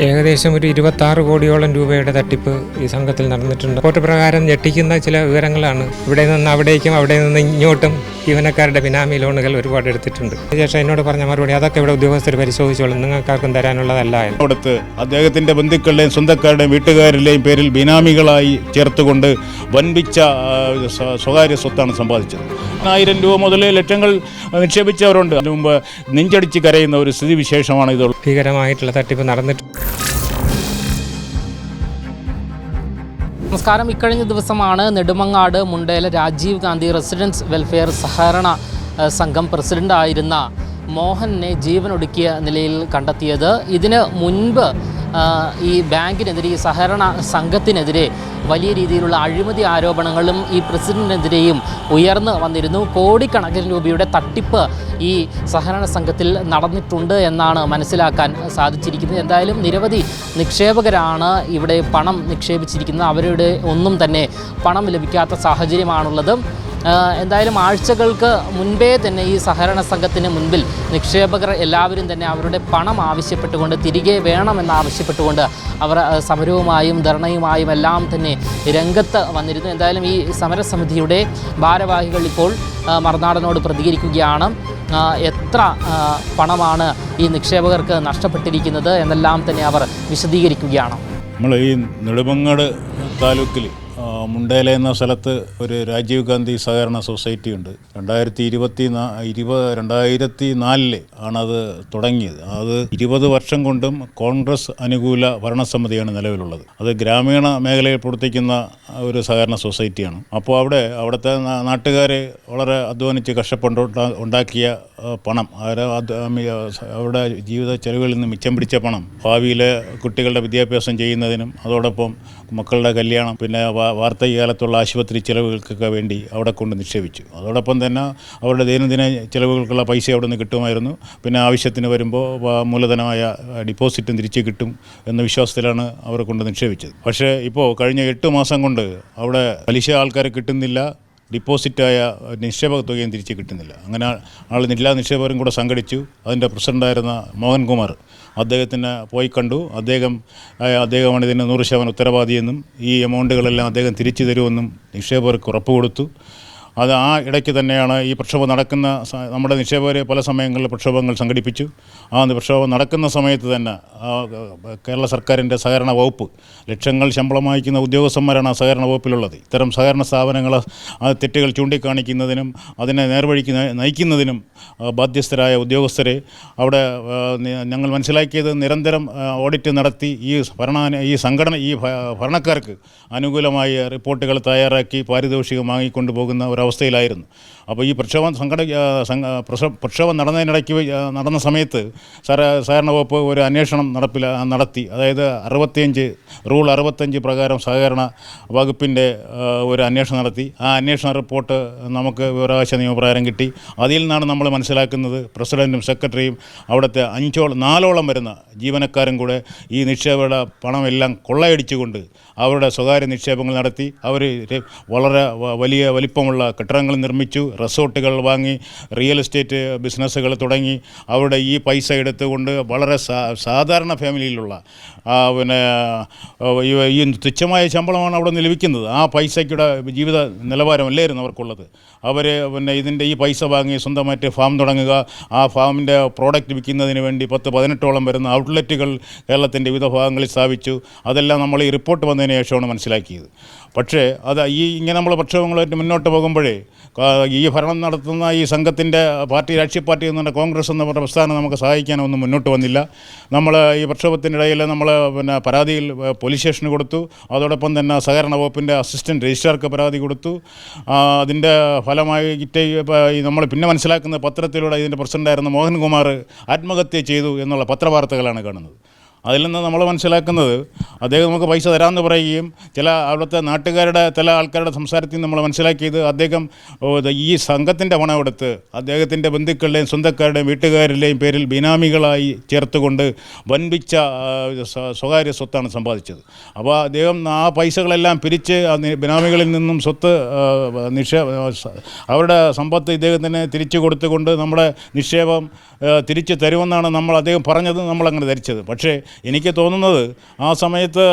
ഏകദേശം ഒരു 26 കോടിയോളം രൂപയുടെ തട്ടിപ്പ് ഈ സംഘത്തിൽ നടന്നിട്ടുണ്ട്. റിപ്പോർട്ട് പ്രകാരം ഞെട്ടിക്കുന്ന ചില വിവരങ്ങളാണ്. ഇവിടെ നിന്ന് അവിടേക്കും അവിടെ നിന്ന് ഇങ്ങോട്ടും ജീവനക്കാരുടെ ബിനാമി ലോണുകൾ ഒരുപാട് എടുത്തിട്ടുണ്ട്. ശേഷം എന്നോട് പറഞ്ഞ മറുപടി, അതൊക്കെ ഇവിടെ ഉദ്യോഗസ്ഥർ പരിശോധിച്ചോളും, നിങ്ങൾക്കാർക്കും തരാനുള്ളതല്ല. അടുത്ത് അദ്ദേഹത്തിന്റെ ബന്ധുക്കളുടെയും സ്വന്തക്കാരുടെയും വീട്ടുകാരുടെയും പേരിൽ ബിനാമികളായി ചേർത്തുകൊണ്ട് വൻപിച്ച സ്വകാര്യ സ്വത്താണ് സമ്പാദിച്ചത്. 1000 രൂപ മുതൽ ലക്ഷങ്ങൾ നിക്ഷേപിച്ചവരുണ്ട്. അതിനു മുമ്പ് നെഞ്ചടിച്ച് കരയുന്ന ഒരു സ്ഥിതിവിശേഷമാണ് ഇത്. ഭീകരമായിട്ടുള്ള തട്ടിപ്പ് നടന്നിട്ടുണ്ട്. നമസ്കാരം. ഇക്കഴിഞ്ഞ ദിവസമാണ് നെടുമങ്ങാട് മുണ്ടേല രാജീവ് ഗാന്ധി റെസിഡൻസ് വെൽഫെയർ സഹകരണ സംഘം പ്രസിഡൻ്റായിരുന്ന മോഹനെ ജീവനൊടുക്കിയ നിലയിൽ കണ്ടെത്തിയത്. ഇതിന് മുൻപ് ഈ ബാങ്കിനെതിരെ, ഈ സഹകരണ സംഘത്തിനെതിരെ വലിയ രീതിയിലുള്ള അഴിമതി ആരോപണങ്ങളും ഈ പ്രസിഡന്റിനെതിരെയും ഉയർന്നു വന്നിരുന്നു. കോടിക്കണക്കിന് രൂപയുടെ തട്ടിപ്പ് ഈ സഹകരണ സംഘത്തിൽ നടന്നിട്ടുണ്ട് എന്നാണ് മനസ്സിലാക്കാൻ സാധിച്ചിരിക്കുന്നത്. എന്തായാലും നിരവധി നിക്ഷേപകരാണ് ഇവിടെ പണം നിക്ഷേപിച്ചിരിക്കുന്നത്. അവരുടെ ഒന്നും തന്നെ പണം ലഭിക്കാത്ത സാഹചര്യമാണുള്ളത്. എന്തായാലും ആഴ്ചകൾക്ക് മുൻപേ തന്നെ ഈ സഹകരണ സംഘത്തിന് മുൻപിൽ നിക്ഷേപകർ എല്ലാവരും തന്നെ അവരുടെ പണം ആവശ്യപ്പെട്ടുകൊണ്ട്, തിരികെ വേണമെന്നാവശ്യപ്പെട്ടുകൊണ്ട് അവർ സമരവുമായും ധർണയുമായും എല്ലാം തന്നെ രംഗത്ത് വന്നിരുന്നു. എന്തായാലും ഈ സമരസമിതിയുടെ ഭാരവാഹികൾ ഇപ്പോൾ മറുനാടനോട് പ്രതികരിക്കുകയാണ്. എത്ര പണമാണ് ഈ നിക്ഷേപകർക്ക് നഷ്ടപ്പെട്ടിരിക്കുന്നത് എന്നെല്ലാം തന്നെ അവർ വിശദീകരിക്കുകയാണ്. നമ്മൾ ഈ നെടുമങ്ങാട് താലൂക്കിൽ മുണ്ടേല എന്ന സ്ഥലത്ത് ഒരു രാജീവ് ഗാന്ധി സഹകരണ സൊസൈറ്റി ഉണ്ട്. 2004 ആണത് തുടങ്ങിയത്. അത് 20 വർഷം കൊണ്ടും കോൺഗ്രസ് അനുകൂല ഭരണസമിതിയാണ് നിലവിലുള്ളത്. അത് ഗ്രാമീണ മേഖലയിൽ പ്രവർത്തിക്കുന്ന ഒരു സഹകരണ സൊസൈറ്റിയാണ്. അപ്പോൾ അവിടുത്തെ നാട്ടുകാരെ വളരെ അധ്വാനിച്ച് ഉണ്ടാക്കിയ പണം, അവരുടെ ജീവിത ചെലവുകളിൽ നിന്ന് മിച്ചം പിടിച്ച പണം ഭാവിയിലെ കുട്ടികളുടെ വിദ്യാഭ്യാസം ചെയ്യുന്നതിനും അതോടൊപ്പം മക്കളുടെ കല്യാണം, പിന്നെ വാർദ്ധക്യകാലത്തുള്ള ആശുപത്രി ചിലവുകൾക്കൊക്കെ വേണ്ടി അവിടെ കൊണ്ട് നിക്ഷേപിച്ചു. അതോടൊപ്പം തന്നെ അവരുടെ ദൈനംദിന ചിലവുകൾക്കുള്ള പൈസ അവിടെ നിന്ന് കിട്ടുമായിരുന്നു. പിന്നെ ആവശ്യത്തിന് വരുമ്പോൾ മൂലധനമായ ഡിപ്പോസിറ്റും തിരിച്ച് കിട്ടും എന്ന വിശ്വാസത്തിലാണ് അവർ കൊണ്ട് നിക്ഷേപിച്ചത്. പക്ഷേ ഇപ്പോൾ കഴിഞ്ഞ 8 മാസം കൊണ്ട് അവിടെ പലിശ ആൾക്കാരെ കിട്ടുന്നില്ല, ഡിപ്പോസിറ്റായ നിക്ഷേപക തുകയും തിരിച്ച് കിട്ടുന്നില്ല. അങ്ങനെ എല്ലാ നിക്ഷേപകരും കൂടെ സംഘടിച്ചു. അതിൻ്റെ പ്രസിഡൻ്റായിരുന്ന മോഹൻകുമാർ അദ്ദേഹത്തിന് പോയി കണ്ടു. അദ്ദേഹമാണ് ഇതിന് 100% ഉത്തരവാദിയെന്നും ഈ എമൗണ്ടുകളെല്ലാം അദ്ദേഹം തിരിച്ചു തരുമെന്നും നിക്ഷേപകർക്ക് ഉറപ്പ് കൊടുത്തു. അത് ആ ഇടയ്ക്ക് തന്നെയാണ് ഈ പ്രക്ഷോഭം നടക്കുന്ന, നമ്മുടെ നിക്ഷേപകരെ പല സമയങ്ങളിൽ പ്രക്ഷോഭങ്ങൾ സംഘടിപ്പിച്ചു. ആ പ്രക്ഷോഭം നടക്കുന്ന സമയത്ത് തന്നെ കേരള സർക്കാരിൻ്റെ സഹകരണ വകുപ്പ്, ലക്ഷങ്ങൾ ശമ്പളം വാങ്ങിക്കുന്ന ഉദ്യോഗസ്ഥന്മാരാണ് ആ സഹകരണ വകുപ്പിലുള്ളത്. ഇത്തരം സഹകരണ സ്ഥാപനങ്ങൾ ആ തെറ്റുകൾ ചൂണ്ടിക്കാണിക്കുന്നതിനും അതിനെ നേർവഴിക്ക് നയിക്കുന്നതിനും ബാധ്യസ്ഥരായ ഉദ്യോഗസ്ഥരെ അവിടെ ഞങ്ങൾ മനസ്സിലാക്കിയത് നിരന്തരം ഓഡിറ്റ് നടത്തി ഈ ഭരണക്കാർക്ക് അനുകൂലമായി റിപ്പോർട്ടുകൾ തയ്യാറാക്കി പാരിതോഷികം വാങ്ങിക്കൊണ്ടു പോകുന്ന ഒരവസ്ഥയിലായിരുന്നു. അപ്പോൾ ഈ പ്രക്ഷോഭം നടന്ന സമയത്ത് സഹകരണ വകുപ്പ് ഒരു അന്വേഷണം നടത്തി. അതായത് റൂൾ 65 പ്രകാരം സഹകരണ വകുപ്പിൻ്റെ ഒരു അന്വേഷണം നടത്തി. ആ അന്വേഷണ റിപ്പോർട്ട് നമുക്ക് വിവരാവകാശ നിയമപ്രകാരം കിട്ടി. അതിൽ നിന്നാണ് നമ്മൾ മനസ്സിലാക്കുന്നത് പ്രസിഡൻറ്റും സെക്രട്ടറിയും അവിടുത്തെ 4 വരുന്ന ജീവനക്കാരും കൂടെ ഈ നിക്ഷേപയുടെ പണമെല്ലാം കൊള്ളയടിച്ചുകൊണ്ട് അവരുടെ സ്വകാര്യ നിക്ഷേപങ്ങൾ നടത്തി. അവർ വളരെ വലിപ്പമുള്ള കെട്ടിടങ്ങൾ നിർമ്മിച്ചു, റിസോർട്ടുകൾ വാങ്ങി, റിയൽ എസ്റ്റേറ്റ് ബിസിനസ്സുകൾ തുടങ്ങി. അവരുടെ ഈ പൈസ എടുത്തുകൊണ്ട് വളരെ സാധാരണ ഫാമിലിയിലുള്ള ഈ തുച്ഛമായ ശമ്പളമാണ് അവിടെ ലഭിക്കുന്നത്. ആ പൈസയ്ക്കുടെ ജീവിത നിലവാരമല്ലായിരുന്നു അവർക്കുള്ളത്. അവർ ഇതിൻ്റെ ഈ പൈസ വാങ്ങി സ്വന്തമായിട്ട് ഫാം തുടങ്ങുക, ആ ഫാമിൻ്റെ പ്രോഡക്റ്റ് വിൽക്കുന്നതിന് വേണ്ടി 10-18 വരുന്ന ഔട്ട്ലെറ്റുകൾ കേരളത്തിൻ്റെ വിവിധ ഭാഗങ്ങളിൽ സ്ഥാപിച്ചു. അതെല്ലാം നമ്മൾ ഈ റിപ്പോർട്ട് വന്നതിന് ശേഷമാണ് മനസ്സിലാക്കിയത്. പക്ഷേ ഇങ്ങനെ നമ്മൾ പ്രക്ഷോഭങ്ങളായിട്ട് മുന്നോട്ട് പോകുമ്പോഴേ ഈ ഭരണം നടത്തുന്ന ഈ സംഘത്തിൻ്റെ രാഷ്ട്രീയ പാർട്ടി എന്ന കോൺഗ്രസ് എന്ന പ്രസ്ഥാനം നമുക്ക് സഹായിക്കാനൊന്നും മുന്നോട്ട് വന്നില്ല. നമ്മൾ ഈ പ്രക്ഷോഭത്തിനിടയിൽ നമ്മൾ പരാതിയിൽ പോലീസ് സ്റ്റേഷന് കൊടുത്തു. അതോടൊപ്പം തന്നെ സഹകരണ വകുപ്പിൻ്റെ അസിസ്റ്റൻറ്റ് രജിസ്ട്രാർക്ക് പരാതി കൊടുത്തു. അതിൻ്റെ ഫലമായിട്ട് നമ്മൾ പിന്നെ മനസ്സിലാക്കുന്ന പത്രത്തിലൂടെ ഇതിൻ്റെ പ്രസിഡൻ്റായിരുന്ന മോഹൻകുമാർ ആത്മഹത്യ ചെയ്തു എന്നുള്ള പത്രവാർത്തകളാണ് കാണുന്നത്. അതിൽ നിന്ന് നമ്മൾ മനസ്സിലാക്കുന്നത് അദ്ദേഹം നമുക്ക് പൈസ തരാമെന്ന് പറയുകയും അവിടുത്തെ ചില ആൾക്കാരുടെ സംസാരത്തിൽ നമ്മൾ മനസ്സിലാക്കിയത് അദ്ദേഹം ഈ സംഘത്തിൻ്റെ പണം എടുത്ത് അദ്ദേഹത്തിൻ്റെ ബന്ധുക്കളുടെയും സ്വന്തക്കാരുടെയും വീട്ടുകാരുടെയും പേരിൽ ബിനാമികളായി ചേർത്തുകൊണ്ട് വൻപിച്ച സ്വകാര്യ സ്വത്താണ് സമ്പാദിച്ചത്. അപ്പോൾ അദ്ദേഹം ആ പൈസകളെല്ലാം പിരിച്ച് ബിനാമികളിൽ നിന്നും അവരുടെ സമ്പത്ത് ഇദ്ദേഹത്തിന് തിരിച്ചു കൊടുത്തുകൊണ്ട് നമ്മുടെ നിക്ഷേപം തിരിച്ചു തരുമെന്നാണ് അദ്ദേഹം പറഞ്ഞത്, നമ്മളങ്ങനെ ധരിച്ചത്. പക്ഷേ എനിക്ക് തോന്നുന്നത് ആ സമയത്ത്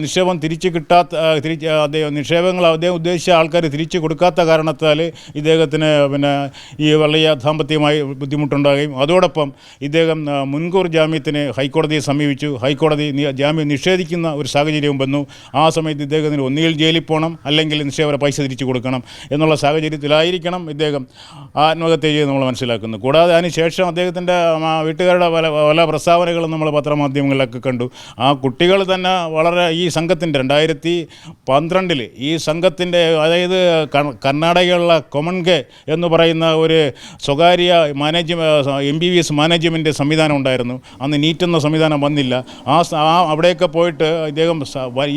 നിക്ഷേപം തിരിച്ച് കിട്ടാത്ത നിക്ഷേപങ്ങൾ അദ്ദേഹം ഉദ്ദേശിച്ച ആൾക്കാർ തിരിച്ചു കൊടുക്കാത്ത കാരണത്താൽ ഇദ്ദേഹത്തിന് ഈ വലിയ സാമ്പത്തികമായി ബുദ്ധിമുട്ടുണ്ടാകുകയും അതോടൊപ്പം ഇദ്ദേഹം മുൻകൂർ ജാമ്യത്തിന് ഹൈക്കോടതിയെ സമീപിച്ചു. ഹൈക്കോടതി ജാമ്യം നിഷേധിക്കുന്ന ഒരു സാഹചര്യവും വന്നു. ആ സമയത്ത് ഇദ്ദേഹത്തിന് ഒന്നുകിൽ ജയിലിൽ പോകണം, അല്ലെങ്കിൽ നിക്ഷേപകരെ പൈസ തിരിച്ചു കൊടുക്കണം എന്നുള്ള സാഹചര്യത്തിലായിരിക്കണം ഇദ്ദേഹം ആത്മഹത്യ ചെയ്ത് നമ്മൾ മനസ്സിലാക്കുന്നു. കൂടാതെ അതിനുശേഷം അദ്ദേഹത്തിൻ്റെ വീട്ടുകാരുടെ പല പ്രസ്താവനകളും നമ്മൾ പത്രമാധ്യമങ്ങളിലൊക്കെ കണ്ടു. ആ കുട്ടികൾ തന്നെ വളരെ ഈ സംഘത്തിൻ്റെ 2012 ഈ സംഘത്തിൻ്റെ, അതായത് കർണാടകയിലുള്ള കൊമൺഗെ എന്ന് പറയുന്ന ഒരു സ്വകാര്യ MBBS മാനേജ്മെൻറ്റ് സംവിധാനം ഉണ്ടായിരുന്നു. അന്ന് നീറ്റ് എന്ന സംവിധാനം വന്നില്ല. അവിടെയൊക്കെ പോയിട്ട് ഇദ്ദേഹം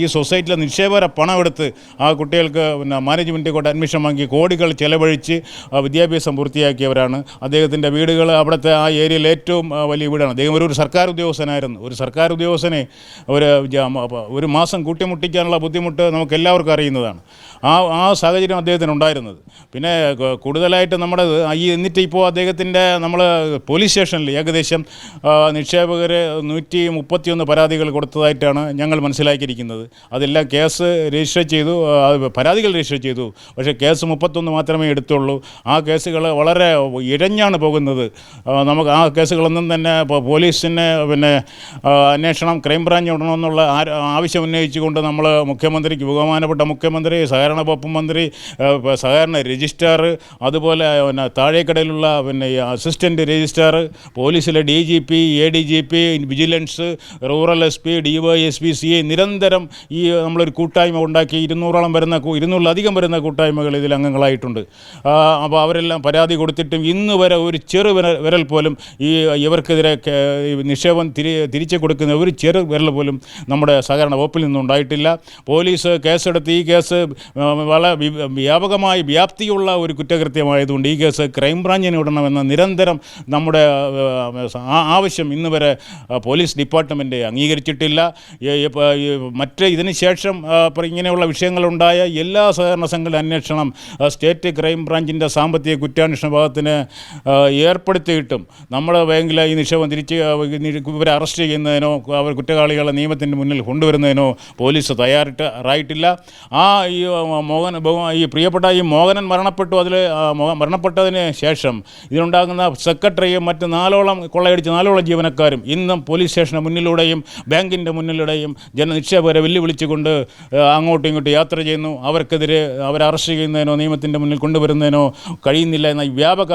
ഈ സൊസൈറ്റിയിലെ നിക്ഷേപകരെ പണമെടുത്ത് ആ കുട്ടികൾക്ക് മാനേജ്മെൻറ്റ് കൊണ്ട് അഡ്മിഷൻ വാങ്ങി കോടികൾ ചെലവഴിച്ച് വിദ്യാഭ്യാസം പൂർത്തിയാക്കിയവരാണ്. അദ്ദേഹത്തിൻ്റെ വീടുകൾ അവിടുത്തെ ആ ഏരിയയിൽ ഏറ്റവും വലിയ വീടാണ്. അദ്ദേഹം ഒരു സർക്കാർ ഉദ്യോഗസ്ഥനായിരുന്നു. ഒരു സർക്കാർ ഉദ്യോഗസ്ഥനെ ഒരു മാസം കൂട്ടിമുട്ടിക്കാനുള്ള ബുദ്ധിമുട്ട് നമുക്ക് എല്ലാവർക്കും അറിയുന്നതാണ്. ആ സാഹചര്യം അദ്ദേഹത്തിന് ഉണ്ടായിരുന്നത്. പിന്നെ കൂടുതലായിട്ട് എന്നിട്ട് ഇപ്പോൾ അദ്ദേഹത്തിൻ്റെ നമ്മൾ പോലീസ് സ്റ്റേഷനിൽ ഏകദേശം നിക്ഷേപകർ 131 പരാതികൾ കൊടുത്തതായിട്ടാണ് ഞങ്ങൾ മനസ്സിലാക്കിയിരിക്കുന്നത്. അതെല്ലാം കേസ് രജിസ്റ്റർ ചെയ്തു, പരാതികൾ രജിസ്റ്റർ ചെയ്തു. പക്ഷേ കേസ് 31 മാത്രമേ എടുത്തുള്ളൂ. ആ കേസുകൾ വളരെ ഇഴഞ്ഞാണ് പോകുന്നത്. നമുക്ക് ആ കേസുകളൊന്നും തന്നെ പോലീസിന് അന്വേഷണം ക്രൈംബ്രാഞ്ച് ഇടണമെന്നുള്ള ആവശ്യം ഉന്നയിച്ചുകൊണ്ട് നമ്മൾ മുഖ്യമന്ത്രിക്ക്, ബഹുമാനപ്പെട്ട മുഖ്യമന്ത്രി, സഹകരണ വകുപ്പ് മന്ത്രി, സഹകരണ രജിസ്ട്രാർ, അതുപോലെ താഴേക്കടയിലുള്ള അസിസ്റ്റൻറ്റ് രജിസ്ട്രാർ, പോലീസിലെ DGP, ADGP, vigilance, rural SP, DYSP, CA നിരന്തരം ഈ നമ്മളൊരു കൂട്ടായ്മ ഉണ്ടാക്കി 200-ലധികം വരുന്ന കൂട്ടായ്മകൾ ഇതിൽ അംഗങ്ങളായിട്ടുണ്ട്. അപ്പോൾ അവരെല്ലാം പരാതി കൊടുത്തിട്ടും ഇന്ന് വരെ ഒരു ചെറു വിരൽ പോലും ഇവർക്കെതിരെ നിക്ഷേപം തിരിച്ചു കൊടുക്കുന്ന ഒരു ചെറു വിരൽ പോലും നമ്മുടെ സഹകരണ വകുപ്പിൽ നിന്നുണ്ടായിട്ടില്ല. പോലീസ് കേസെടുത്ത് ഈ കേസ് വളരെ വ്യാപകമായി വ്യാപ്തിയുള്ള ഒരു കുറ്റകൃത്യമായതുകൊണ്ട് ഈ കേസ് ക്രൈംബ്രാഞ്ചിന് വിടണമെന്ന നിരന്തരം നമ്മുടെ ആവശ്യം ഇന്ന് വരെ പോലീസ് ഡിപ്പാർട്ട്മെൻറ്റ് അംഗീകരിച്ചിട്ടില്ല. ഇതിന് ശേഷം ഇങ്ങനെയുള്ള വിഷയങ്ങളുണ്ടായ എല്ലാ സഹകരണ സംഘങ്ങളുടെ അന്വേഷണം സ്റ്റേറ്റ് ക്രൈംബ്രാഞ്ചിൻ്റെ സാമ്പത്തിക കുറ്റാന്വേഷണ വിഭാഗത്തിന് ഏർപ്പെടുത്തിയിട്ടും നമ്മുടെ ബാങ്കിലെ ഈ നിക്ഷേപം ഇവരെ അറസ്റ്റ് ചെയ്യുന്നതിനോ അവർ കുറ്റവാളികളെ നിയമത്തിൻ്റെ മുന്നിൽ കൊണ്ടുവരുന്നതിനോ പോലീസ് തയ്യാറായിട്ടില്ല. ഈ പ്രിയപ്പെട്ട ഈ മോഹനൻ മരണപ്പെട്ടതിന് ശേഷം ഇതിനുണ്ടാകുന്ന സെക്രട്ടറിയും മറ്റ് 4 ജീവനക്കാരും ഇന്നും പോലീസ് സ്റ്റേഷന് മുന്നിലൂടെയും ബാങ്കിൻ്റെ മുന്നിലൂടെയും നിക്ഷേപകരെ വെല്ലുവിളിച്ചുകൊണ്ട് അങ്ങോട്ടും ഇങ്ങോട്ടും യാത്ര ചെയ്യുന്നു. അവർക്കെതിരെ അവരെ അറസ്റ്റ് ചെയ്യുന്നതിനോ നിയമത്തിൻ്റെ മുന്നിൽ കൊണ്ടുവരുന്നതിനോ കഴിയുന്നില്ല എന്ന വ്യാപക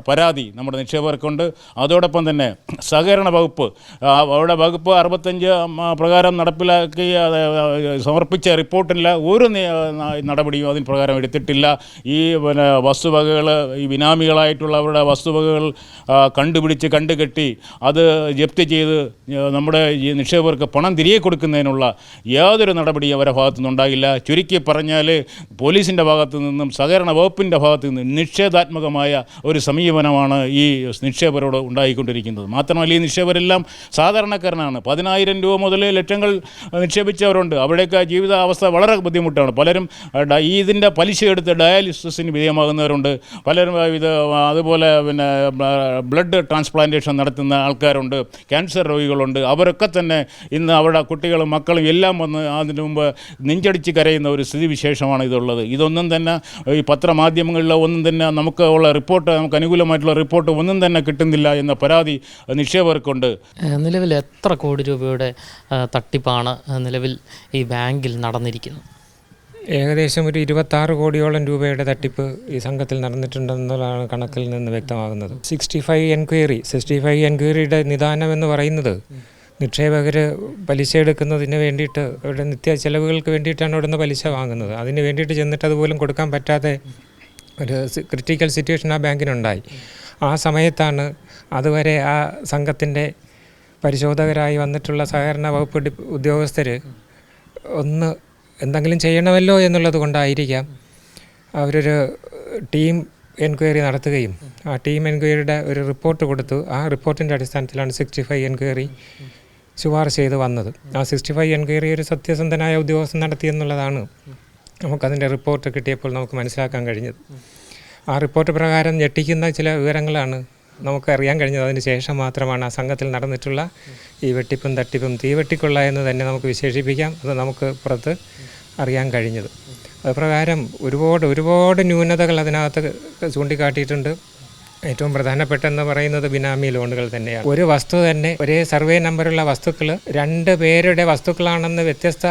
പരാതി നമ്മുടെ നിക്ഷേപകർക്കുണ്ട്. അതോടൊപ്പം തന്നെ സഹകരണ വകുപ്പ് അവിടെ വകുപ്പ് 65 പ്രകാരം നടപ്പിലാക്കി സമർപ്പിച്ച റിപ്പോർട്ടില്ല ഒരു നടപടിയും അതിന് പ്രകാരം എടുത്തിട്ടില്ല. ഈ വസ്തുവകകൾ, ഈ ബിനാമികളായിട്ടുള്ള അവരുടെ വസ്തുവകകൾ കണ്ടുകെട്ടി അത് ജപ്തി ചെയ്ത് നമ്മുടെ ഈ നിക്ഷേപകർക്ക് പണം തിരികെ കൊടുക്കുന്നതിനുള്ള യാതൊരു നടപടിയും അവരുടെ ഭാഗത്തു നിന്നുണ്ടാകില്ല. ചുരുക്കി പറഞ്ഞാൽ പോലീസിൻ്റെ ഭാഗത്തു നിന്നും സഹകരണ വകുപ്പിൻ്റെ ഭാഗത്തു നിന്നും നിഷേധാത്മകമായ ഒരു സമീപനമാണ് ഈ നിക്ഷേപകരോട് ഉണ്ടായിക്കൊണ്ടിരിക്കുന്നത്. മാത്രമല്ല ഈ നിക്ഷേപകരെല്ലാം സാധാരണക്കാരനാണ്. 10,000 രൂപ മുതൽ ലക്ഷങ്ങൾ നിക്ഷേപിച്ചവരുണ്ട്. അവിടെയൊക്കെ ജീവിതാവസ്ഥ വളരെ ബുദ്ധിമുട്ടാണ്. പലരും ഇതിൻ്റെ പലിശ എടുത്ത് ഡയാലിസിസിന് വിധേയമാകുന്നവരുണ്ട്. പലരും അതുപോലെ ബ്ലഡ് ട്രാൻസ്പ്ലാന്റേഷൻ നടത്തുന്ന ആൾക്കാരുണ്ട്, ക്യാൻസർ രോഗികളുണ്ട്. അവരൊക്കെ തന്നെ ഇന്ന് അവരുടെ കുട്ടികളും മക്കളും എല്ലാം വന്ന് അതിനു മുമ്പ് നെഞ്ചടിച്ച് കരയുന്ന ഒരു സ്ഥിതിവിശേഷമാണ് ഇതുള്ളത്. ഇതൊന്നും തന്നെ ഈ പത്രമാധ്യമങ്ങളിലോ ഒന്നും തന്നെ നമുക്ക് അനുകൂലമായിട്ടുള്ള റിപ്പോർട്ട് ഒന്നും തന്നെ കിട്ടുന്നില്ല എന്ന പരാതി നിക്ഷേപകർക്കുണ്ട്. നിലവിൽ എത്ര കോടി രൂപയുടെ തട്ടിപ്പാണ് നിലവിൽ ഈ ബാങ്കിൽ നടന്നിരിക്കുന്നത്? ഏകദേശം ഒരു 26 കോടിയോളം രൂപയുടെ തട്ടിപ്പ് ഈ സംഘത്തിൽ നടന്നിട്ടുണ്ടെന്നതാണ് കണക്കിൽ നിന്ന് വ്യക്തമാകുന്നത്. 65 എൻക്വയറിയുടെ നിദാനമെന്ന് പറയുന്നത് നിക്ഷേപകർ പലിശ എടുക്കുന്നതിന് വേണ്ടിയിട്ട് അവരുടെ നിത്യ ചെലവുകൾക്ക് വേണ്ടിയിട്ടാണ് അവിടുന്ന് പലിശ വാങ്ങുന്നത്. അതിന് വേണ്ടിയിട്ട് ചെന്നിട്ട് അതുപോലും കൊടുക്കാൻ പറ്റാതെ ഒരു ക്രിട്ടിക്കൽ സിറ്റുവേഷൻ ആ ബാങ്കിനുണ്ടായി. ആ സമയത്താണ് അതുവരെ ആ സംഘത്തിൻ്റെ പരിശോധകരായി വന്നിട്ടുള്ള സഹകരണ വകുപ്പ് ഉദ്യോഗസ്ഥർ എന്തെങ്കിലും ചെയ്യണമല്ലോ എന്നുള്ളത് കൊണ്ടായിരിക്കാം അവരൊരു ടീം എൻക്വയറി നടത്തുകയും ആ ടീം എൻക്വയറിയുടെ ഒരു റിപ്പോർട്ട് കൊടുത്തു. ആ റിപ്പോർട്ടിൻ്റെ അടിസ്ഥാനത്തിലാണ് 65 എൻക്വയറി ശുപാർശ ചെയ്ത് വന്നത്. ആ 65 എൻക്വയറി ഒരു സത്യസന്ധനായ ഉദ്യോഗസ്ഥൻ നടത്തിയെന്നുള്ളതാണ് നമുക്കതിൻ്റെ റിപ്പോർട്ട് കിട്ടിയപ്പോൾ നമുക്ക് മനസ്സിലാക്കാൻ കഴിഞ്ഞത്. ആ റിപ്പോർട്ട് പ്രകാരം ഞെട്ടിക്കുന്ന ചില വിവരങ്ങളാണ് നമുക്ക് അറിയാൻ കഴിഞ്ഞത് അതിന് ശേഷം മാത്രമാണ് ആ സംഘത്തിൽ നടന്നിട്ടുള്ള ഈ വെട്ടിപ്പും തട്ടിപ്പും തീവെട്ടിക്കൊള്ള എന്ന് തന്നെ നമുക്ക് വിശേഷിപ്പിക്കാം. അത് നമുക്ക് പുറത്ത് അറിയാൻ കഴിഞ്ഞത്. അതുപ്രകാരം ഒരുപാട് ന്യൂനതകൾ അതിനകത്ത് ചൂണ്ടിക്കാട്ടിയിട്ടുണ്ട്. ഏറ്റവും പ്രധാനപ്പെട്ടെന്ന് പറയുന്നത് ബിനാമി ലോണുകൾ തന്നെയാണ്. ഒരു വസ്തു തന്നെ ഒരേ സർവേ നമ്പറുള്ള വസ്തുക്കൾ 2 പേരുടെ വസ്തുക്കളാണെന്ന് വ്യത്യസ്ത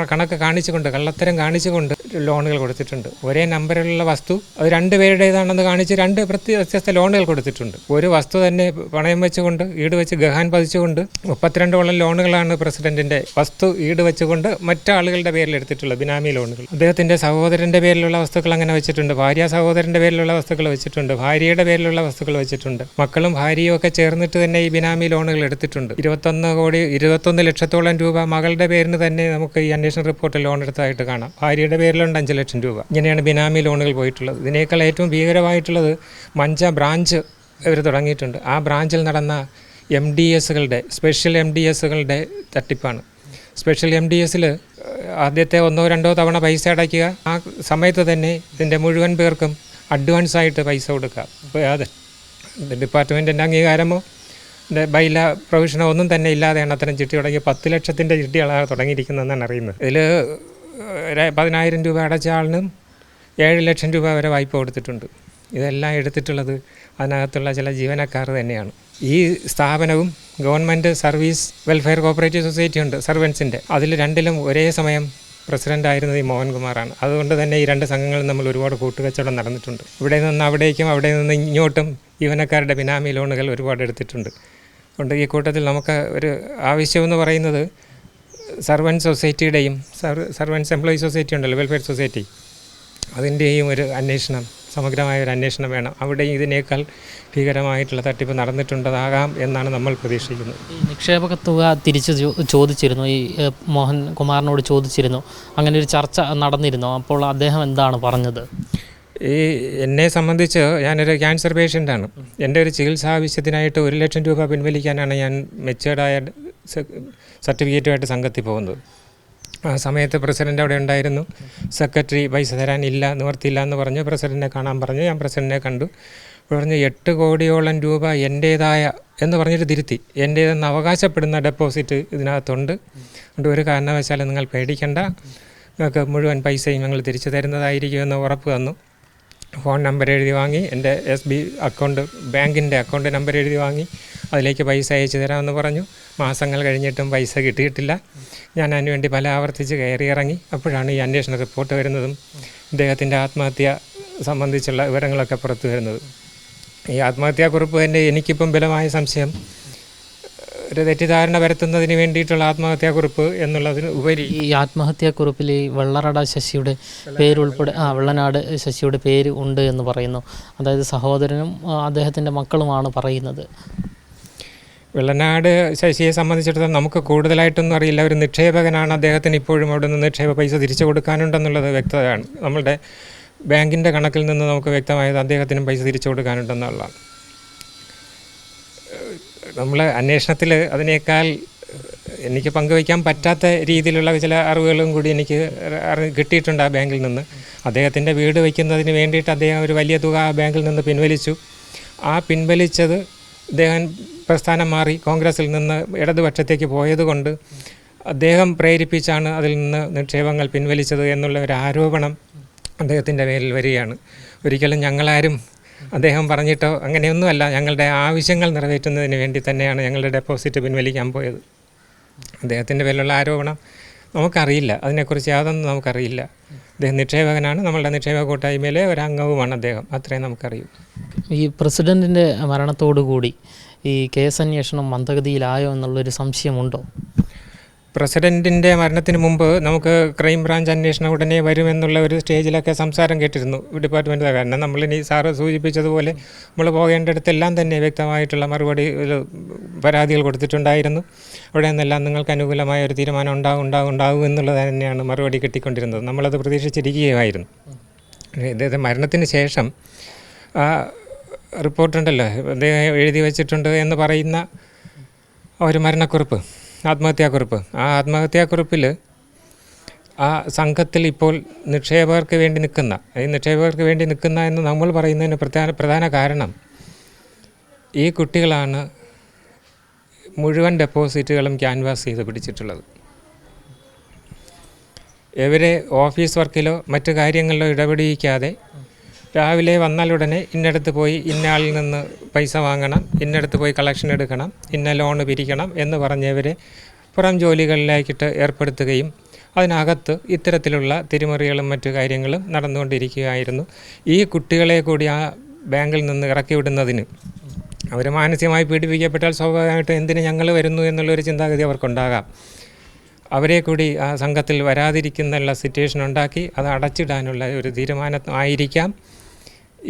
കണക്ക് കാണിച്ചുകൊണ്ട്, കള്ളത്തരം കാണിച്ചുകൊണ്ട് ലോണുകൾ കൊടുത്തിട്ടുണ്ട്. ഒരേ നമ്പറിലുള്ള വസ്തു അത് 2 പേരുടേതാണെന്ന് കാണിച്ച് 2 വ്യത്യസ്ത ലോണുകൾ കൊടുത്തിട്ടുണ്ട്. ഒരു വസ്തു തന്നെ പണയം വെച്ചുകൊണ്ട് ഈട് വെച്ച് ഗഹാൻ പതിച്ചുകൊണ്ട് 32ഓളം ലോണുകളാണ് പ്രസിഡന്റിന്റെ വസ്തു ഈട് വെച്ചുകൊണ്ട് മറ്റാളുകളുടെ പേരിൽ എടുത്തിട്ടുള്ളത് ബിനാമി ലോണുകൾ. അദ്ദേഹത്തിന്റെ സഹോദരന്റെ പേരിലുള്ള വസ്തുക്കൾ അങ്ങനെ വെച്ചിട്ടുണ്ട്, ഭാര്യ സഹോദരന്റെ പേരിലുള്ള വസ്തുക്കൾ വെച്ചിട്ടുണ്ട്, ഭാര്യയുടെ പേരിലുള്ള വസ്തുക്കൾ വെച്ചിട്ടുണ്ട്. മക്കളും ഭാര്യയും ഒക്കെ ചേർന്നിട്ട് തന്നെ ഈ ബിനാമി ലോണുകൾ എടുത്തിട്ടുണ്ട്. 21 ലക്ഷത്തോളം രൂപ മകളുടെ പേരിന് തന്നെ നമുക്ക് ഈ അന്വേഷണ റിപ്പോർട്ടിൽ ലോൺ എടുത്തതായിട്ട് കാണാം. ഭാര്യയുടെ പേരിലുണ്ട് 5 ലക്ഷം രൂപ. ഇങ്ങനെയാണ് ബിനാമി ലോണുകൾ പോയിട്ടുള്ളത്. ഇതിനേക്കാൾ ഏറ്റവും ഭീകരമായിട്ടുള്ളത് മഞ്ച ബ്രാഞ്ച് ഇവർ തുടങ്ങിയിട്ടുണ്ട്. ആ ബ്രാഞ്ചിൽ നടന്ന സ്പെഷ്യൽ MDSകളുടെ തട്ടിപ്പാണ്. സ്പെഷ്യൽ MDSൽ ആദ്യത്തെ 1-2 തവണ പൈസ അടയ്ക്കുക, ആ സമയത്ത് തന്നെ ഇതിൻ്റെ മുഴുവൻ പേർക്കും അഡ്വാൻസായിട്ട് പൈസ കൊടുക്കുക. അപ്പോൾ അത് ഡിപ്പാർട്ട്മെൻറ്റിൻ്റെ അംഗീകാരമോ ബൈല പ്രൊവിഷനോ ഒന്നും തന്നെ ഇല്ലാതെയാണ് അത്തരം ചിട്ടി തുടങ്ങി 10 ലക്ഷത്തിൻ്റെ ചിട്ടികളാണ് തുടങ്ങിയിരിക്കുന്നതെന്നാണ് അറിയുന്നത്. ഇതിൽ 10,000 രൂപ അടച്ച ആളിനും 7 ലക്ഷം രൂപ വരെ വായ്പ കൊടുത്തിട്ടുണ്ട്. ഇതെല്ലാം എടുത്തിട്ടുള്ളത് അതിനകത്തുള്ള ചില ജീവനക്കാർ തന്നെയാണ്. ഈ സ്ഥാപനവും government service welfare cooperative society ഉണ്ട് സർവൻസിൻ്റെ, അതിൽ രണ്ടിലും ഒരേ സമയം പ്രസിഡൻ്റായിരുന്നത് ഈ മോഹൻകുമാറാണ്. അതുകൊണ്ട് തന്നെ ഈ 2 സംഘങ്ങളിൽ നമ്മൾ ഒരുപാട് കൂട്ടുകച്ചവടം നടന്നിട്ടുണ്ട്. ഇവിടെ നിന്ന് അവിടേക്കും അവിടെ നിന്ന് ഇങ്ങോട്ടും ജീവനക്കാരുടെ ബിനാമി ലോണുകൾ ഒരുപാട് എടുത്തിട്ടുണ്ട്. അതുകൊണ്ട് ഈ കൂട്ടത്തിൽ നമുക്ക് ഒരു ആവശ്യമെന്ന് പറയുന്നത് സർവൻസ് സൊസൈറ്റിയുടെയും സർവൻസ് എംപ്ലോയി സൊസൈറ്റി ഉണ്ടല്ലോ, വെൽഫെയർ സൊസൈറ്റി, അതിൻ്റെയും ഒരു അന്വേഷണം, സമഗ്രമായ ഒരു അന്വേഷണം വേണം. അവിടെ ഇതിനേക്കാൾ ഭീകരമായിട്ടുള്ള തട്ടിപ്പ് നടന്നിട്ടുണ്ടതാകാം എന്നാണ് നമ്മൾ പ്രതീക്ഷിക്കുന്നത്. ഈ നിക്ഷേപക തുക തിരിച്ച് ചോദിച്ചിരുന്നു, ഈ മോഹൻ കുമാറിനോട് ചോദിച്ചിരുന്നു, അങ്ങനെ ഒരു ചർച്ച നടന്നിരുന്നു. അപ്പോൾ അദ്ദേഹം എന്താണ് പറഞ്ഞത്? എന്നെ സംബന്ധിച്ച് ഞാനൊരു ക്യാൻസർ പേഷ്യൻ്റാണ്. എൻ്റെ ഒരു ചികിത്സാ ആവശ്യത്തിനായിട്ട് 1 ലക്ഷം രൂപ പിൻവലിക്കാനാണ് ഞാൻ മെച്ചേർഡായ സർട്ടിഫിക്കറ്റുമായിട്ട് സംഘത്തിൽ പോകുന്നത്. ആ സമയത്ത് പ്രസിഡൻ്റ് അവിടെ ഉണ്ടായിരുന്നു. സെക്രട്ടറി പൈസ തരാനില്ല, നിവർത്തിയില്ല എന്ന് പറഞ്ഞ് പ്രസിഡൻറ്റിനെ കാണാൻ പറഞ്ഞു. ഞാൻ പ്രസിഡൻറ്റിനെ കണ്ടു. പറഞ്ഞു 8 കോടിയോളം രൂപ എൻ്റേതായ എന്ന് പറഞ്ഞിട്ട് തിരുത്തി, എൻ്റേതെന്ന് അവകാശപ്പെടുന്ന ഡെപ്പോസിറ്റ് ഇതിനകത്തുണ്ട്. അതുകൊണ്ട് ഒരു കാരണവശാലും നിങ്ങൾ പേടിക്കേണ്ട, നിങ്ങൾക്ക് മുഴുവൻ പൈസയും ഞങ്ങൾ തിരിച്ചു തരുന്നതായിരിക്കുമെന്ന് ഉറപ്പ് തന്നു. ഫോൺ നമ്പർ എഴുതി വാങ്ങി, എൻ്റെ SB അക്കൗണ്ട്, ബാങ്കിൻ്റെ അക്കൗണ്ട് നമ്പർ എഴുതി വാങ്ങി, അതിലേക്ക് പൈസ അയച്ചു തരാമെന്ന് പറഞ്ഞു. മാസങ്ങൾ കഴിഞ്ഞിട്ടും പൈസ കിട്ടിയിട്ടില്ല. ഞാൻ അതിനുവേണ്ടി പല ആവർത്തിച്ച് കയറിയിറങ്ങി. അപ്പോഴാണ് ഈ അന്വേഷണ റിപ്പോർട്ട് വരുന്നതും ഇദ്ദേഹത്തിൻ്റെ ആത്മഹത്യ സംബന്ധിച്ചുള്ള വിവരങ്ങളൊക്കെ പുറത്തു വരുന്നത്. ഈ ആത്മഹത്യാക്കുറിപ്പ് തന്നെ എനിക്കിപ്പം ബലമായ സംശയം ഒരു തെറ്റിദ്ധാരണ വരുത്തുന്നതിന് വേണ്ടിയിട്ടുള്ള ആത്മഹത്യാക്കുറിപ്പ് എന്നുള്ളതിന് ഉപരി ഈ ആത്മഹത്യാക്കുറിപ്പിൽ ഈ വെള്ളറട ശശിയുടെ പേരുൾപ്പെടെ വെള്ളനാട് ശശിയുടെ പേര് ഉണ്ട് എന്ന് പറയുന്നു. അതായത് സഹോദരനും അദ്ദേഹത്തിൻ്റെ മക്കളുമാണ് പറയുന്നത്. വെള്ളനാട് ശശിയെ സംബന്ധിച്ചിടത്തോളം നമുക്ക് കൂടുതലായിട്ടൊന്നും അറിയില്ല. ഒരു നിക്ഷേപകനാണ്. അദ്ദേഹത്തിന് ഇപ്പോഴും അവിടെ നിന്ന് നിക്ഷേപ പൈസ തിരിച്ചു കൊടുക്കാനുണ്ടെന്നുള്ളത് വ്യക്തമാണ്. നമ്മളുടെ ബാങ്കിൻ്റെ കണക്കിൽ നിന്ന് നമുക്ക് വ്യക്തമായത് അദ്ദേഹത്തിനും പൈസ തിരിച്ചു കൊടുക്കാനുണ്ടെന്നുള്ളതാണ്. നമ്മൾ അന്വേഷണത്തിൽ അതിനേക്കാൾ എനിക്ക് പങ്കുവയ്ക്കാൻ പറ്റാത്ത രീതിയിലുള്ള ചില അറിവുകളും കൂടി എനിക്ക് കിട്ടിയിട്ടുണ്ട് ആ ബാങ്കിൽ നിന്ന്. അദ്ദേഹത്തിൻ്റെ വീട് വയ്ക്കുന്നതിന് വേണ്ടിയിട്ട് അദ്ദേഹം ഒരു വലിയ തുക ആ ബാങ്കിൽ നിന്ന് പിൻവലിച്ചു. ആ പിൻവലിച്ചത് അദ്ദേഹം പ്രസ്ഥാനം മാറി കോൺഗ്രസിൽ നിന്ന് ഇടതുപക്ഷത്തേക്ക് പോയതുകൊണ്ട് അദ്ദേഹം പ്രേരിപ്പിച്ചാണ് അതിൽ നിന്ന് നിക്ഷേപങ്ങൾ പിൻവലിച്ചത് എന്നുള്ള ഒരു ആരോപണം അദ്ദേഹത്തിൻ്റെ പേരിൽ വരികയാണ്. ഒരിക്കലും ഞങ്ങളാരും അദ്ദേഹം പറഞ്ഞിട്ടോ അങ്ങനെയൊന്നുമല്ല, ഞങ്ങളുടെ ആവശ്യങ്ങൾ നിറവേറ്റുന്നതിന് വേണ്ടി തന്നെയാണ് ഞങ്ങളുടെ ഡെപ്പോസിറ്റ് പിൻവലിക്കാൻ പോയത്. അദ്ദേഹത്തിൻ്റെ പേരിലുള്ള ആരോപണം നമുക്കറിയില്ല, അതിനെക്കുറിച്ച് യാതൊന്നും നമുക്കറിയില്ല. അദ്ദേഹം നിക്ഷേപകനാണ്, നമ്മളുടെ നിക്ഷേപക കൂട്ടായ്മയിലെ ഒരംഗവുമാണ് അദ്ദേഹം, അത്രയും നമുക്കറിയും. ഈ പ്രസിഡൻറ്റിൻ്റെ മരണത്തോടുകൂടി ഈ കേസ് അന്വേഷണം മന്ദഗതിയിലായോ എന്നുള്ളൊരു സംശയമുണ്ടോ? പ്രസിഡൻറ്റിൻ്റെ മരണത്തിന് മുമ്പ് നമുക്ക് ക്രൈംബ്രാഞ്ച് അന്വേഷണം ഉടനെ വരുമെന്നുള്ള ഒരു സ്റ്റേജിലൊക്കെ സംസാരം കേട്ടിരുന്നു ഡിപ്പാർട്ട്മെൻറ്റ്. കാരണം നമ്മളിനി സാറ് സൂചിപ്പിച്ചതുപോലെ നമ്മൾ പോകേണ്ടിടത്തെല്ലാം തന്നെ വ്യക്തമായിട്ടുള്ള മറുപടി പരാതികൾ കൊടുത്തിട്ടുണ്ടായിരുന്നു. അവിടെ നിന്നെല്ലാം നിങ്ങൾക്ക് അനുകൂലമായ ഒരു തീരുമാനം ഉണ്ടാകും എന്നുള്ളത് തന്നെയാണ് മറുപടി കിട്ടിക്കൊണ്ടിരുന്നത്. നമ്മളത് പ്രതീക്ഷിച്ചിരിക്കുകയായിരുന്നു. ഇദ്ദേഹത്തെ മരണത്തിന് ശേഷം ആ റിപ്പോർട്ടുണ്ടല്ലോ, അദ്ദേഹം എഴുതി വച്ചിട്ടുണ്ട് എന്ന് പറയുന്ന ഒരു മരണക്കുറിപ്പ്, ആത്മഹത്യാക്കുറിപ്പ്. ആ ആത്മഹത്യാക്കുറിപ്പിൽ ആ സംഘത്തിൽ ഇപ്പോൾ നിക്ഷേപകർക്ക് വേണ്ടി നിൽക്കുന്ന എന്ന് നമ്മൾ പറയുന്നതിന് പ്രധാന കാരണം ഈ കുട്ടികളാണ് മുഴുവൻ ഡെപ്പോസിറ്റുകളും ക്യാൻവാസ് ചെയ്ത് പിടിച്ചിട്ടുള്ളത്. ഇവരെ ഓഫീസ് വർക്കിലോ മറ്റു കാര്യങ്ങളിലോ ഇടപെടിക്കാതെ രാവിലെ വന്നാലുടനെ ഇന്നടത്ത് പോയി ഇന്ന ആളിൽ നിന്ന് പൈസ വാങ്ങണം, ഇന്നടത്ത് പോയി കളക്ഷൻ എടുക്കണം, ഇന്ന ലോണ് പിരിക്കണം എന്ന് പറഞ്ഞവരെ പുറം ജോലികളിലേക്കിട്ട് ഏർപ്പെടുത്തുകയും അതിനകത്ത് ഇത്തരത്തിലുള്ള തിരിമറികളും മറ്റു കാര്യങ്ങളും നടന്നുകൊണ്ടിരിക്കുകയായിരുന്നു. ഈ കുട്ടികളെ കൂടി ആ ബാങ്കിൽ നിന്ന് ഇറക്കി വിടുന്നതിന് അവർ മാനസികമായി പീഡിപ്പിക്കപ്പെട്ടാൽ സ്വാഭാവികമായിട്ടും എന്തിന് ഞങ്ങൾ വരുന്നു എന്നുള്ളൊരു ചിന്താഗതി അവർക്കുണ്ടാകാം. അവരെ കൂടി ആ സംഘത്തിൽ വരാതിരിക്കുന്നുള്ള സിറ്റുവേഷൻ ഉണ്ടാക്കി അത് അടച്ചിടാനുള്ള ഒരു തീരുമാനം ആയിരിക്കാം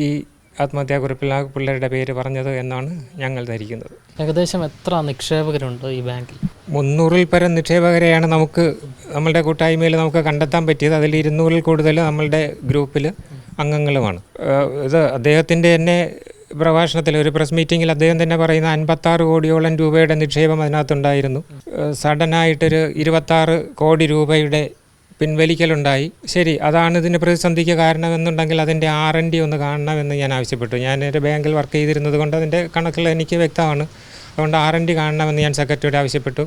ഈ ആത്മഹത്യാക്കുറിപ്പിൽ ആ പിള്ളേരുടെ പേര് പറഞ്ഞത് എന്നാണ് ഞങ്ങൾ ധരിക്കുന്നത്. ഏകദേശം എത്ര നിക്ഷേപകരുണ്ട് ഈ ബാങ്കിൽ? 300-ൽ പരം നിക്ഷേപകരെയാണ് നമ്മളുടെ കൂട്ടായ്മയിൽ നമുക്ക് കണ്ടെത്താൻ പറ്റിയത്. അതിൽ 200-ൽ കൂടുതൽ നമ്മളുടെ ഗ്രൂപ്പിൽ അംഗങ്ങളുമാണ്. ഇത് അദ്ദേഹത്തിൻ്റെ തന്നെ പ്രഭാഷണത്തിൽ ഒരു പ്രസ് മീറ്റിങ്ങിൽ അദ്ദേഹം തന്നെ പറയുന്ന 56 കോടിയോളം രൂപയുടെ നിക്ഷേപം അതിനകത്തുണ്ടായിരുന്നു. സഡനായിട്ടൊരു 26 കോടി രൂപയുടെ പിൻവലിക്കലുണ്ടായി. ശരി, അതാണ് ഇതിന് പ്രതിസന്ധിക്ക് കാരണമെന്നുണ്ടെങ്കിൽ അതിൻ്റെ R&D ഒന്ന് കാണണമെന്ന് ഞാൻ ആവശ്യപ്പെട്ടു. ഞാനൊരു ബാങ്കിൽ വർക്ക് ചെയ്തിരുന്നത് കൊണ്ട് അതിൻ്റെ കണക്കുകൾ എനിക്ക് വ്യക്തമാണ്. അതുകൊണ്ട് R&D കാണണമെന്ന് ഞാൻ സെക്രട്ടറിയോട് ആവശ്യപ്പെട്ടു.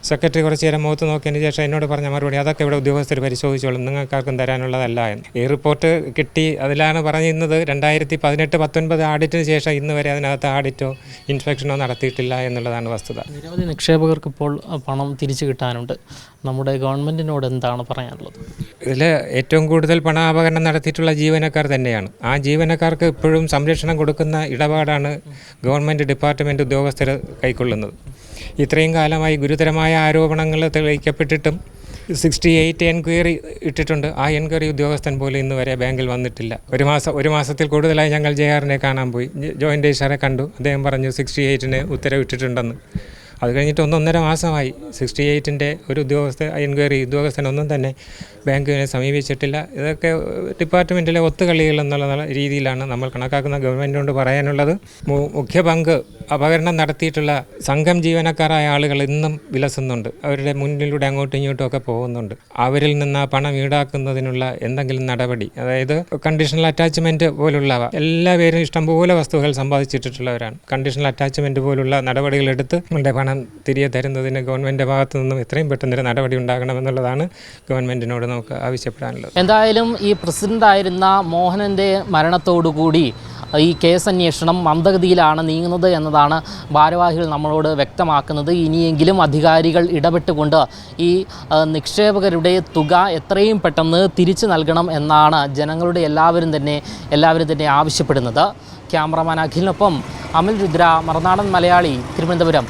സെക്രട്ടറി കുറച്ച് നേരം മുഖത്ത് നോക്കിയതിന് ശേഷം എന്നോട് പറഞ്ഞ മറുപടി, അതൊക്കെ ഇവിടെ ഉദ്യോഗസ്ഥർ പരിശോധിച്ചോളും, നിങ്ങൾക്കാർക്കും തരാനുള്ളതല്ല എന്ന്. ഈ റിപ്പോർട്ട് കിട്ടി. അതിലാണ് പറഞ്ഞിരുന്നത് 2018-19 ആഡിറ്റിന് ശേഷം ഇന്ന് വരെ അതിനകത്ത് ആഡിറ്റോ ഇൻസ്പെക്ഷനോ നടത്തിയിട്ടില്ല എന്നുള്ളതാണ് വസ്തുത. നിരവധി നിക്ഷേപകർക്ക് ഇപ്പോൾ പണം തിരിച്ചു കിട്ടാനുണ്ട്. നമ്മുടെ ഗവൺമെൻറ്റിനോട് എന്താണ് പറയാനുള്ളത്? ഇതിൽ ഏറ്റവും കൂടുതൽ പണാപകരണം നടത്തിയിട്ടുള്ള ജീവനക്കാർ തന്നെയാണ്. ആ ജീവനക്കാർക്ക് ഇപ്പോഴും സംരക്ഷണം കൊടുക്കുന്ന ഇടപാടാണ് ഗവൺമെൻറ് ഡിപ്പാർട്ട്മെൻറ്റ് ഉദ്യോഗസ്ഥർ കൈക്കൊള്ളുന്നത്. ഇത്രയും കാലമായി ഗുരുതരമായ ആരോപണങ്ങൾ തെളിയിക്കപ്പെട്ടിട്ടും 68 എൻക്വയറി ഇട്ടിട്ടുണ്ട്. ആ എൻക്വയറി ഉദ്യോഗസ്ഥൻ പോലും ഇന്ന് വരെ ബാങ്കിൽ വന്നിട്ടില്ല. ഒരു മാസത്തിൽ കൂടുതലായി ഞങ്ങൾ JR-നെ കാണാൻ പോയി. ജോയിൻ്റ് രജിസ്ട്രാറെ കണ്ടു. അദ്ദേഹം പറഞ്ഞു 68-ന് ഉത്തരവിട്ടിട്ടുണ്ടെന്ന്. അത് കഴിഞ്ഞിട്ട് 1.5 മാസമായി 68-ൻ്റെ ഒരു എൻക്വയറി ഉദ്യോഗസ്ഥനൊന്നും തന്നെ ബാങ്കിനെ സമീപിച്ചിട്ടില്ല. ഇതൊക്കെ ഡിപ്പാർട്ട്മെൻറ്റിലെ ഒത്തുകളികൾ എന്നുള്ള രീതിയിലാണ് നമ്മൾ കണക്കാക്കുന്ന. ഗവൺമെൻറ്റിനോട് പറയാനുള്ളത്, മുഖ്യ പങ്ക് അപകടനം നടത്തിയിട്ടുള്ള സംഘം ജീവനക്കാരായ ആളുകൾ ഇന്നും വിലസുന്നുണ്ട്. അവരുടെ മുന്നിലൂടെ അങ്ങോട്ടും ഇങ്ങോട്ടും ഒക്കെ പോകുന്നുണ്ട്. അവരിൽ നിന്ന് ആ പണം ഈടാക്കുന്നതിനുള്ള എന്തെങ്കിലും നടപടി, അതായത് കണ്ടീഷണൽ അറ്റാച്ച്മെൻറ്റ് പോലുള്ളവ, എല്ലാവരും ഇഷ്ടംപോലെ വസ്തുക്കൾ സമ്പാദിച്ചിട്ടുള്ളവരാണ്. കണ്ടീഷണൽ അറ്റാച്ച്മെൻറ്റ് പോലുള്ള നടപടികളെടുത്ത് നമ്മളുടെ പണം തിരികെ തരുന്നതിന് ഗവൺമെൻറ്റിൻ്റെ ഭാഗത്തു നിന്നും എത്രയും പെട്ടെന്നൊരു നടപടി ഉണ്ടാകണമെന്നുള്ളതാണ് ഗവൺമെൻറ്റിനോട് നമുക്ക് ആവശ്യപ്പെടാനുള്ളത്. എന്തായാലും ഈ പ്രസിഡൻ്റായിരുന്ന മോഹനൻ്റെ മരണത്തോടുകൂടി ഈ കേസ് അന്വേഷണം മന്ദഗതിയിലാണ് നീങ്ങുന്നത് എന്നതാണ് ഭാരവാഹികൾ നമ്മളോട് വ്യക്തമാക്കുന്നത്. ഇനിയെങ്കിലും അധികാരികൾ ഇടപെട്ടുകൊണ്ട് ഈ നിക്ഷേപകരുടെ തുക എത്രയും പെട്ടെന്ന് തിരിച്ചു നൽകണം എന്നാണ് ജനങ്ങളുടെ എല്ലാവരും തന്നെ ആവശ്യപ്പെടുന്നത്. ക്യാമറമാൻ അഖിലിനൊപ്പം അമൽ രുദ്ര, മറുനാടൻ മലയാളി, തിരുവനന്തപുരം.